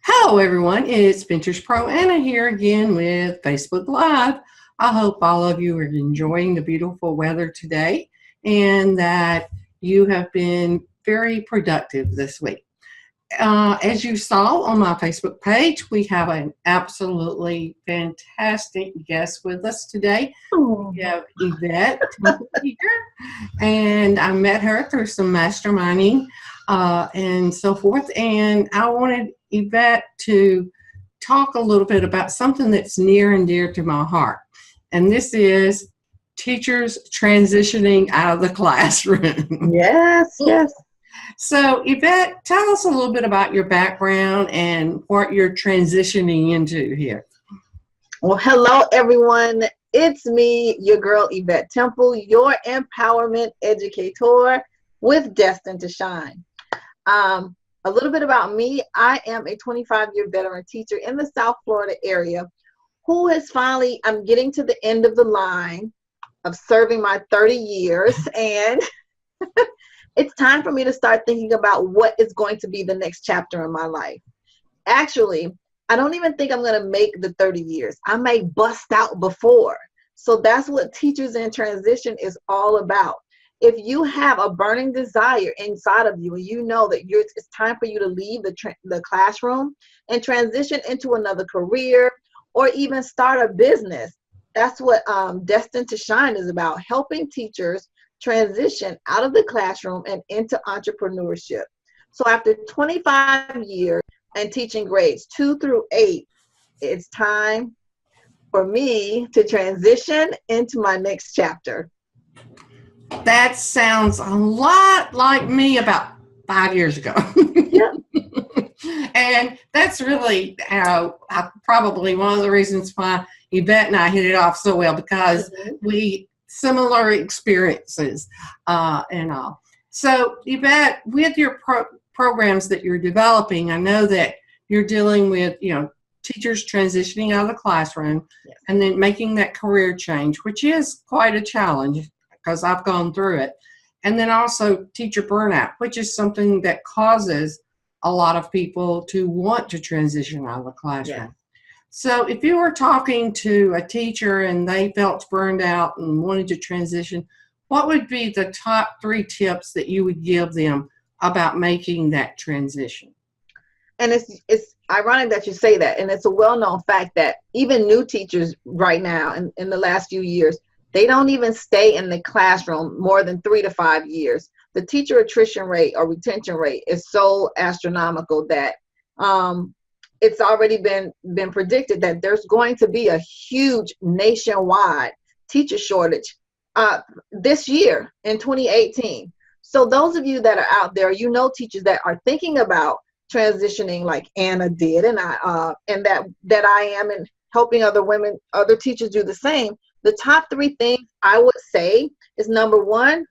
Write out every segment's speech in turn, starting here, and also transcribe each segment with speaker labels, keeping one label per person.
Speaker 1: Hello, everyone. It's Pinterest Pro Anna here again with Facebook Live. I hope all of you are enjoying the beautiful weather today and that you have been very productive this week. As you saw on my Facebook page, we have an absolutely fantastic guest with us today.
Speaker 2: Oh,
Speaker 1: We have Yvette here, and I met her through some masterminding and so forth. And I wanted Yvette to talk a little bit about something that's near and dear to my heart, and this is teachers transitioning out of the classroom.
Speaker 2: yes, yes.
Speaker 1: So, Yvette, tell us a little bit about your background and what you're transitioning into here.
Speaker 2: Well, hello, everyone. It's me, your girl, Yvette Temple, your empowerment educator with Destined to Shine. A little bit about me. I am a 25-year veteran teacher in the South Florida area who has finally, I'm getting to the end of the line of serving my 30 years, and it's time for me to start thinking about what is going to be the next chapter in my life. Actually, I don't even think I'm going to make the 30 years. I may bust out before. So that's what Teachers in Transition is all about. If you have a burning desire inside of you and you know that it's time for you to leave the classroom and transition into another career or even start a business, that's what Destined to Shine is about, helping teachers transition out of the classroom and into entrepreneurship. So after 25 years and teaching grades 2 through 8, it's time for me to transition into my next chapter.
Speaker 1: That sounds a lot like me about 5 years ago.
Speaker 2: Yeah.
Speaker 1: And that's really probably one of the reasons why Yvette and I hit it off so well, because we similar experiences and all. So, Yvette, with your programs that you're developing, I know that you're dealing with, teachers transitioning out of the classroom and then making that career change, which is quite a challenge because I've gone through it. And then also teacher burnout, which is something that causes a lot of people to want to transition out of the classroom.
Speaker 2: Yeah.
Speaker 1: So if you were talking to a teacher and they felt burned out and wanted to transition, what would be the top 3 tips that you would give them about making that transition?
Speaker 2: And it's ironic that you say that. And it's a well-known fact that even new teachers right now in the last few years, they don't even stay in the classroom more than 3 to 5 years. The teacher attrition rate or retention rate is so astronomical that it's already been predicted that there's going to be a huge nationwide teacher shortage this year in 2018. So those of you that are out there, teachers that are thinking about transitioning like Anna did, and that I am, and helping other teachers do the same. The top 3 things I would say is, number 1,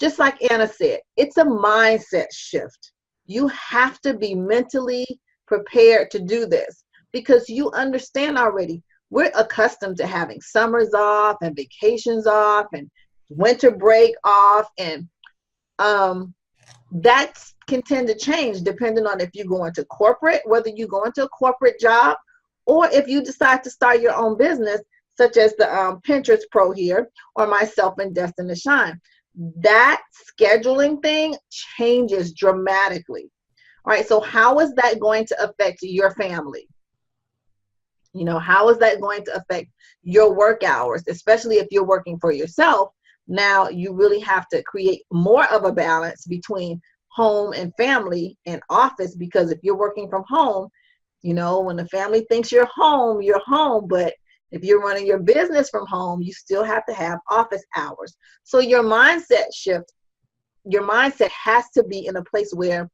Speaker 2: just like Anna said, it's a mindset shift. You have to be mentally prepared to do this because you understand already. We're accustomed to having summers off and vacations off and winter break off, and that can tend to change depending on if you go into corporate, whether you go into a corporate job, or if you decide to start your own business, such as the Pinterest Pro here, or myself and Destined to Shine. That scheduling thing changes dramatically. All right, so how is that going to affect your family? How is that going to affect your work hours, especially if you're working for yourself? Now you really have to create more of a balance between home and family and office, because if you're working from home, when the family thinks you're home, but if you're running your business from home, you still have to have office hours. So your mindset has to be in a place where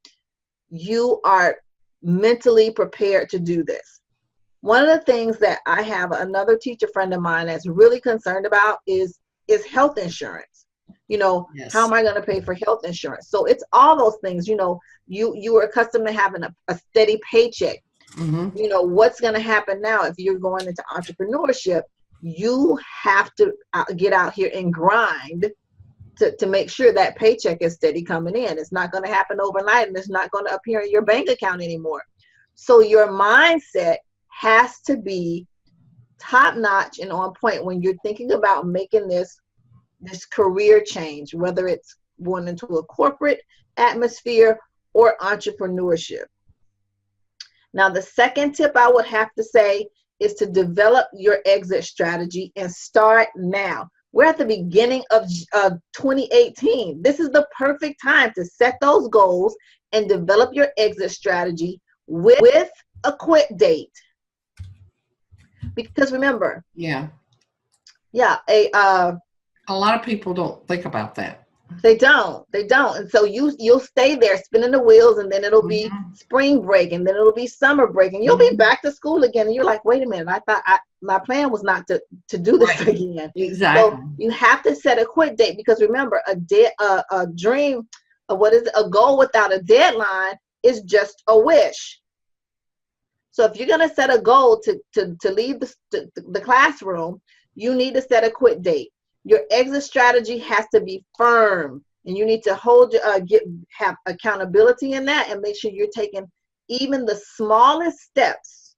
Speaker 2: you are mentally prepared to do this. One of the things that I have another teacher friend of mine that's really concerned about is health insurance.
Speaker 1: Yes.
Speaker 2: How am I going to pay for health insurance? So it's all those things. You were accustomed to having a steady paycheck.
Speaker 1: Mm-hmm.
Speaker 2: What's going to happen now if you're going into entrepreneurship? You have to get out here and grind to make sure that paycheck is steady coming in. It's not going to happen overnight, and it's not going to appear in your bank account anymore. So your mindset has to be top notch and on point when you're thinking about making this career change, whether it's going into a corporate atmosphere or entrepreneurship. Now, the second tip I would have to say is to develop your exit strategy and start now. We're at the beginning of 2018. This is the perfect time to set those goals and develop your exit strategy with a quit date. Because remember,
Speaker 1: Yeah.
Speaker 2: A
Speaker 1: lot of people don't think about that.
Speaker 2: They don't. And so you'll stay there spinning the wheels, and then it'll be spring break, and then it'll be summer break, and you'll be back to school again. And you're like, wait a minute, I thought my plan was not to do this again.
Speaker 1: Exactly.
Speaker 2: So you have to set a quit date, because remember, a dream, a goal without a deadline is just a wish. So if you're gonna set a goal to leave the classroom, you need to set a quit date. Your exit strategy has to be firm, and you need to have accountability in that, and make sure you're taking even the smallest steps.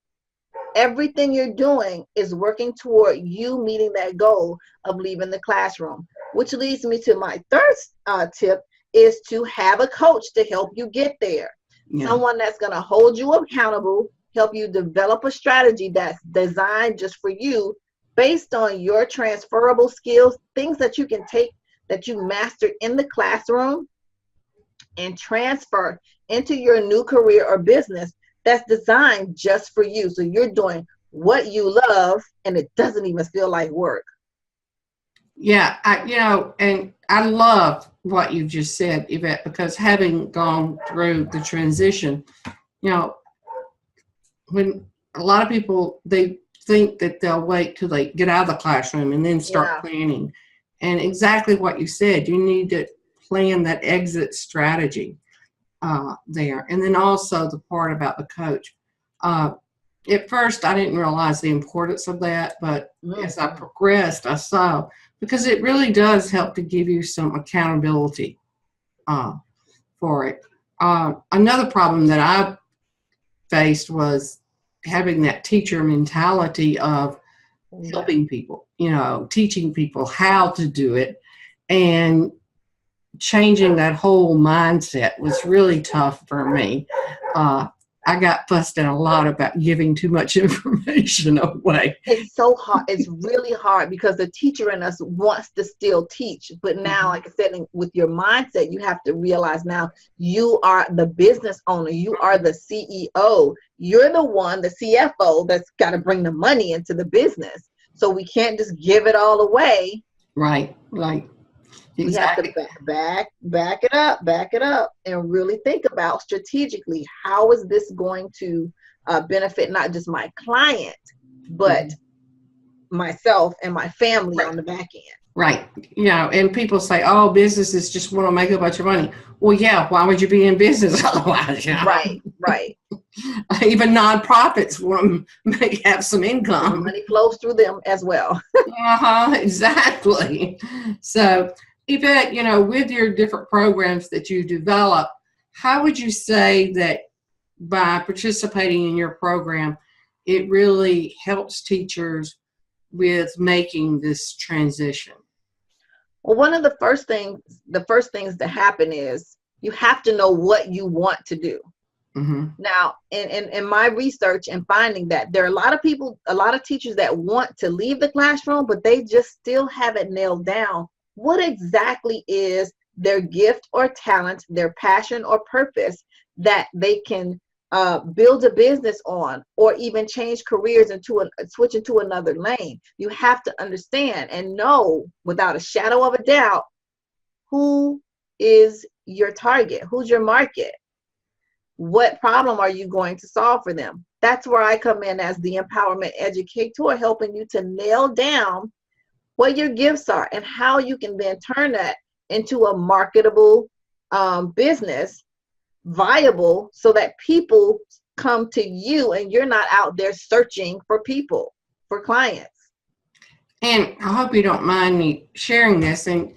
Speaker 2: Everything you're doing is working toward you meeting that goal of leaving the classroom, which leads me to my third tip is to have a coach to help you get there. Yeah. Someone that's going to hold you accountable, help you develop a strategy that's designed just for you, based on your transferable skills, things that you can take that you mastered in the classroom and transfer into your new career or business that's designed just for you. So you're doing what you love, and it doesn't even feel like work.
Speaker 1: Yeah, and I love what you just said, Yvette, because having gone through the transition, when a lot of people, they think that they'll wait till they get out of the classroom and then start planning. And exactly what you said, you need to plan that exit strategy there. And then also the part about the coach. At first, I didn't realize the importance of that, but as I progressed, I saw, because it really does help to give you some accountability for it. Another problem that I faced was having that teacher mentality of helping people, teaching people how to do it, and changing that whole mindset was really tough for me. I got fussed at a lot about giving too much information away.
Speaker 2: It's so hard. It's really hard, because the teacher in us wants to still teach. But now, like I said, with your mindset, you have to realize now you are the business owner. You are the CEO. You're the one, the CFO, that's got to bring the money into the business. So we can't just give it all away.
Speaker 1: Right.
Speaker 2: Exactly. We have to back it up, and really think about strategically, how is this going to benefit not just my client, but myself and my family on the back end.
Speaker 1: Right. And people say, oh, businesses just want to make a bunch of money. Well, yeah, why would you be in business otherwise?
Speaker 2: Right.
Speaker 1: Even nonprofits want to have some income.
Speaker 2: Money flows through them as well.
Speaker 1: Exactly. So, Yvette, with your different programs that you develop, how would you say that by participating in your program, it really helps teachers with making this transition?
Speaker 2: Well, one of the first things that happen is you have to know what you want to do. Now, in my research and finding that there are a lot of teachers that want to leave the classroom, but they just still haven't nailed down what exactly is their gift or talent, their passion or purpose that they can build a business on, or even change careers switch into another lane. You have to understand and know without a shadow of a doubt who is your target, who's your market, what problem are you going to solve for them. That's where I come in as the empowerment educator, helping you to nail down what your gifts are and how you can then turn that into a marketable business, viable, so that people come to you and you're not out there searching for clients.
Speaker 1: And I hope you don't mind me sharing this. And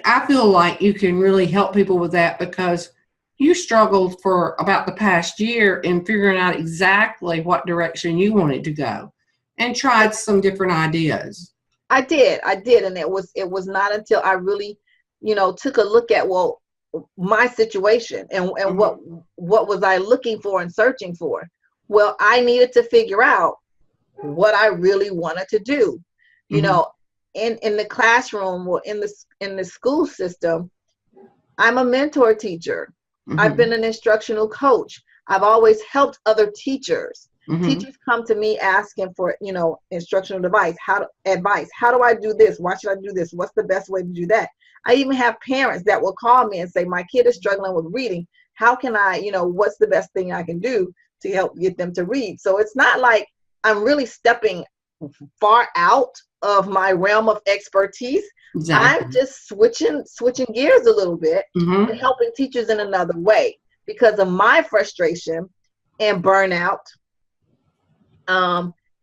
Speaker 1: I feel like you can really help people with that, because you struggled for about the past year in figuring out exactly what direction you wanted to go and tried some different ideas.
Speaker 2: I did, and it was not until I really, took a look at, well, my situation and what was I looking for and searching for. Well, I needed to figure out what I really wanted to do. You know, in the classroom or in the school system, I'm a mentor teacher. I've been an instructional coach. I've always helped other teachers. Teachers come to me asking for, instructional advice. How do I do this? Why should I do this? What's the best way to do that? I even have parents that will call me and say, my kid is struggling with reading. How can I, what's the best thing I can do to help get them to read? So it's not like I'm really stepping far out of my realm of expertise. Exactly. I'm just switching gears a little bit and helping teachers in another way because of my frustration and burnout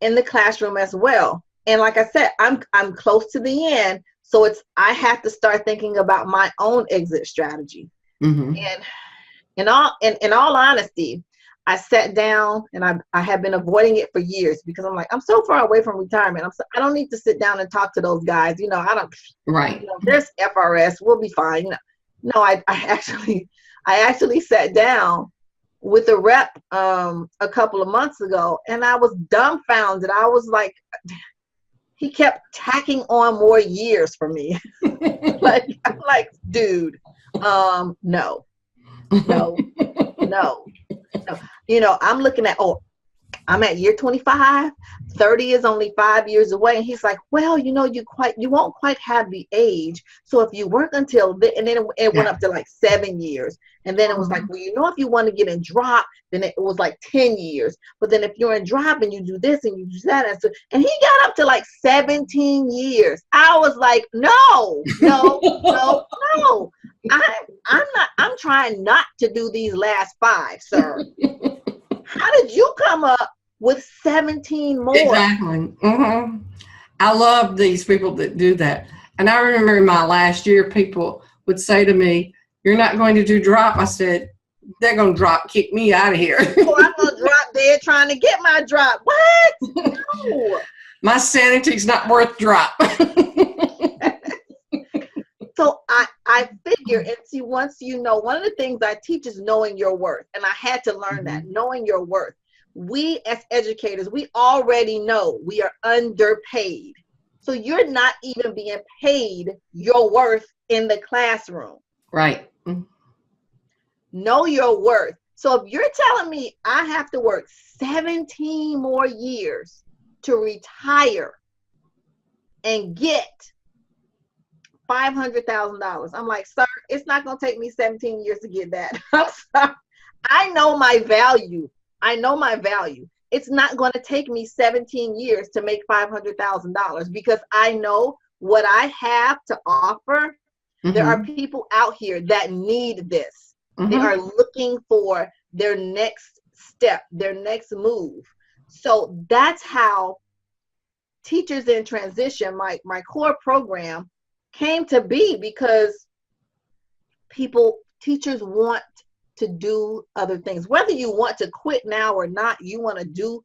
Speaker 2: in the classroom as well. And like I said, I'm close to the end, so I have to start thinking about my own exit strategy. And in all honesty, I sat down and I have been avoiding it for years because I'm like, I'm so far away from retirement. I don't need to sit down and talk to those guys. I don't.
Speaker 1: Right.
Speaker 2: There's FRS. We'll be fine. No, I actually sat down with a rep a couple of months ago, and I was dumbfounded. I was like, he kept tacking on more years for me. I'm like, dude, no. I'm looking at, I'm at year 25, 30 is only 5 years away. And he's like, well, you won't quite have the age. So if you work until and then it went up to like 7 years. And then it was like, well, if you want to get in drop, then it was like 10 years. But then if you're in drop and you do this and you do that. And he got up to like 17 years. I was like, no. I'm trying not to do these last 5, sir. How did you come up with 17 more?
Speaker 1: Exactly. I love these people that do that. And I remember in my last year, people would say to me, you're not going to do drop. I said, they're going to drop kick me out of here.
Speaker 2: Well, I'm going to drop dead trying to get my drop. What? No.
Speaker 1: My sanity's not worth drop.
Speaker 2: So I figure, and see, once one of the things I teach is knowing your worth. And I had to learn that, knowing your worth. We as educators, we already know we are underpaid. So you're not even being paid your worth in the classroom.
Speaker 1: Right.
Speaker 2: Know your worth. So if you're telling me I have to work 17 more years to retire and get $500,000, I'm like, sir, it's not going to take me 17 years to get that. I'm sorry. I know my value. It's not going to take me 17 years to make $500,000 because I know what I have to offer. There are people out here that need this. They are looking for their next step, their next move. So that's how Teachers in Transition, my core program, came to be because teachers want to do other things. Whether you want to quit now or not, you want to do,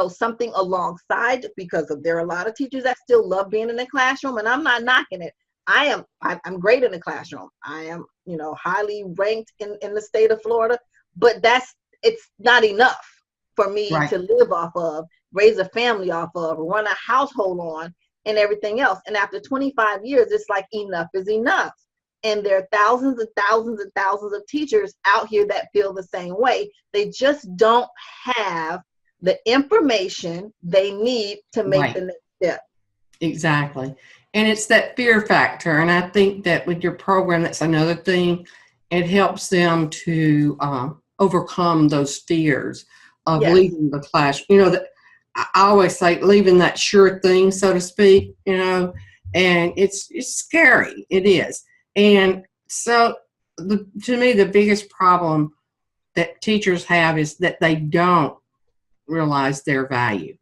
Speaker 2: something alongside, because there are a lot of teachers that still love being in the classroom, and I'm not knocking it. I'm great in the classroom. I am, highly ranked in the state of Florida, but it's not enough for me to live off of, raise a family off of, run a household on, and everything else. And after 25 years, it's like enough is enough. And there are thousands and thousands and thousands of teachers out here that feel the same way. They just don't have the information they need to make the next step.
Speaker 1: Exactly. And it's that fear factor. And I think that with your program, that's another thing. It helps them to overcome those fears of leaving the class. I always say leaving that sure thing, so to speak, and it's scary. It is. And so to me, the biggest problem that teachers have is that they don't realize their value.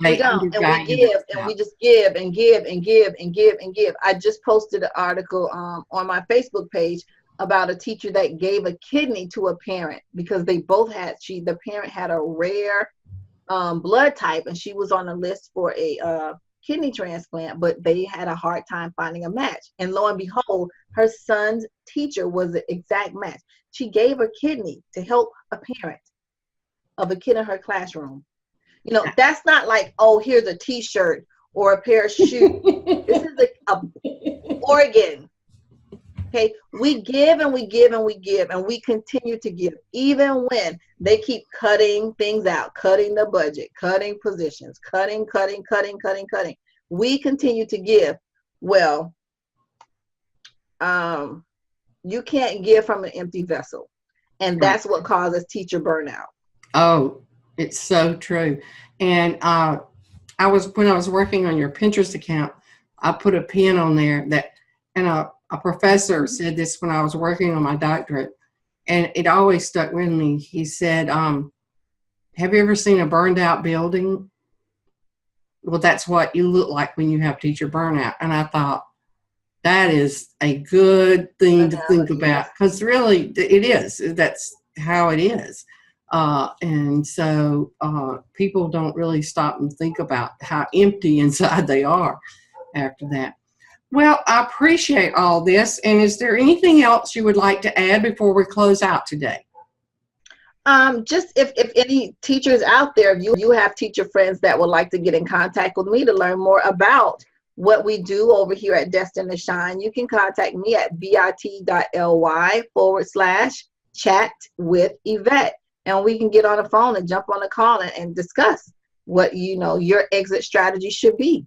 Speaker 2: We don't, and we give, and we just give and give and give and give and give. I just posted an article on my Facebook page about a teacher that gave a kidney to a parent because they both had, the parent had a rare blood type, and she was on the list for a kidney transplant, but they had a hard time finding a match. And lo and behold, her son's teacher was the exact match. She gave her kidney to help a parent of a kid in her classroom. You know, that's not like, oh, here's a t-shirt or a pair of shoes. This is a organ. Okay, we give and we give and we give, and we continue to give, even when they keep cutting things out, cutting the budget, cutting positions, cutting. We continue to give. Well, you can't give from an empty vessel, and that's what causes teacher burnout.
Speaker 1: Oh, it's so true. And when I was working on your Pinterest account, I put a pin on there that, and a professor said this when I was working on my doctorate, and it always stuck with me. He said, have you ever seen a burned out building? Well, that's what you look like when you have teacher burnout. And I thought, that is a good thing to think about, because really it is. That's how it is. And so people don't really stop and think about how empty inside they are after that. Well, I appreciate all this. And is there anything else you would like to add before we close out today?
Speaker 2: Just if any teachers out there, if you have teacher friends that would like to get in contact with me to learn more about what we do over here at Destined to Shine, you can contact me at bit.ly/chat with Yvette. And we can get on the phone and jump on a call and discuss what, your exit strategy should be.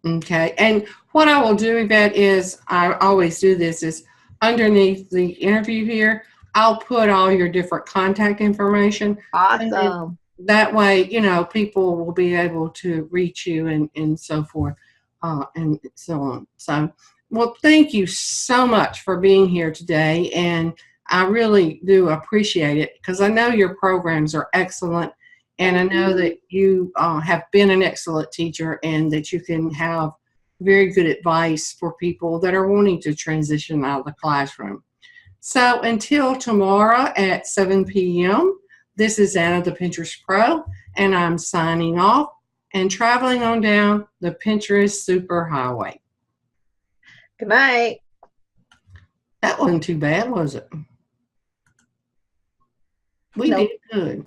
Speaker 1: Okay. And what I will do, Yvette, is I always do this, is underneath the interview here, I'll put all your different contact information.
Speaker 2: Awesome.
Speaker 1: That way, people will be able to reach you and so forth and so on. So, well, thank you so much for being here today. And I really do appreciate it, because I know your programs are excellent. And I know that you have been an excellent teacher, and that you can have very good advice for people that are wanting to transition out of the classroom. So until tomorrow at 7 p.m., this is Anna the Pinterest Pro, and I'm signing off and traveling on down the Pinterest Superhighway.
Speaker 2: Good night.
Speaker 1: That wasn't too bad, was it? We did good.